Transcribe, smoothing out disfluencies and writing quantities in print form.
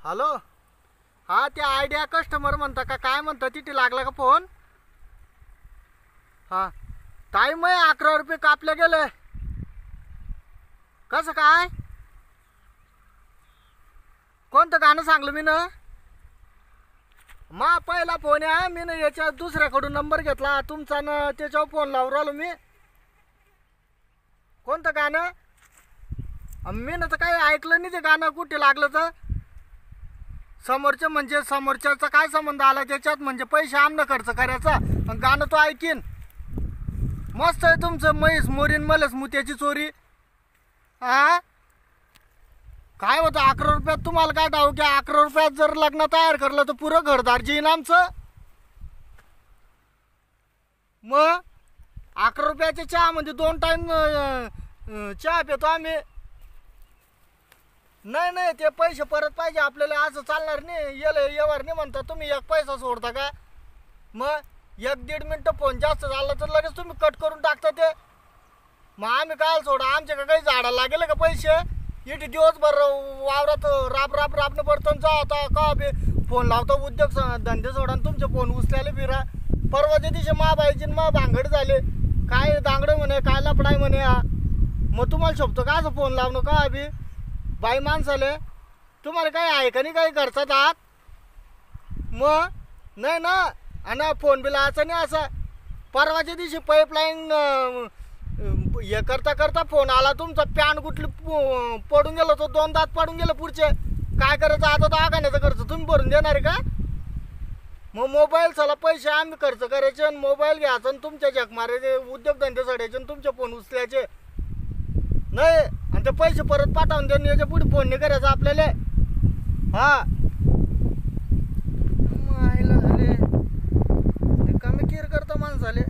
Hello. हा ते idea customer म्हणता का काय म्हणता तिथे लागला का फोन? हा टाईम आहे 11 रुपये कापले गेले. कसं काय? कोणतं गाणं सांगलं मी ना? मा पहिला फोन आहे मी ना याच्या दुसऱ्याकडून नंबर घेतला तुमचा ना त्याच्यावर फोन लावून राहिलो मी. कोणतं गाणं? मी ना तर काही ऐकलं नाही ते गाणं कुठे लागलं तर. समोरचे म्हणजे समोरच्याचा काय संबंध आला त्याच्यात? म्हणजे पैसे आमनं खर्च करायचा आणि गाणं तो ऐकीन. मस्त आहे तुमचं म्हैस मोरीन मलस मुत्याची चोरी. हा काय होतं 11 रुपयात? तुम्हाला काय डाऊ की 11 रुपयात जर लग्न तयार करलं तर पुरं घरदार येईन आमचं. मग 11 रुपयाच्या चहा म्हणजे 2 टाइम चहा पितो आम्ही. नाही नाही ते पैसे परत पाहिजे आपल्याला. असं चालणार नाही. येवर नाही म्हणता तुम्ही. एक पैसा सोडता का? मग 1-1.5 मिनटं फोन जास्त झाला तर लगेच तुम्ही कट करून टाकता ते. मग आम्ही काय सोडा? आमच्या का काही झाडा लागेल का पैसे? इथे दिवसभर वावरात राबणं पडतं. जा आता का बी फोन लावतो उद्योग धंदे सोडा तुमचे फोन उचल्याले फिरा. परवाच्या दिवशी मा बाईची मा भांगड झाले. काय दांगडं म्हणे काय लपडाय म्हणे. हा मग तुम्हाला शोभतो का असं फोन लावणं का बी? बाई माणसाले तुम्हाला काही आहे का नाही काही घरचाच आहात? मग नाही ना. आणि फोन बिल असं नाही. असं परवाच्या दिवशी पाईपलाईन हे करता करता फोन आला तुमचा. पॅन कुठली पडून गेलो तो 2 दात पडून गेलं पुढचे. काय करायचं आता? तो आगाण्याचा खर्च तुम्ही भरून देणार आहे का? मग मोबाईल चला पैसे आम्ही खर्च करायचे आणि मोबाईल घ्यायचा आणि तुमच्या जग मारायचे उद्योगधंदे सोडायचे आणि तुमचे फोन उचलायचे नाही. आणि ते पैसे परत पाठवून देऊन याच्या पुढे फोन नाही करायचा आपल्याला. हा आईला झाले कमी केअर करता माणसाले.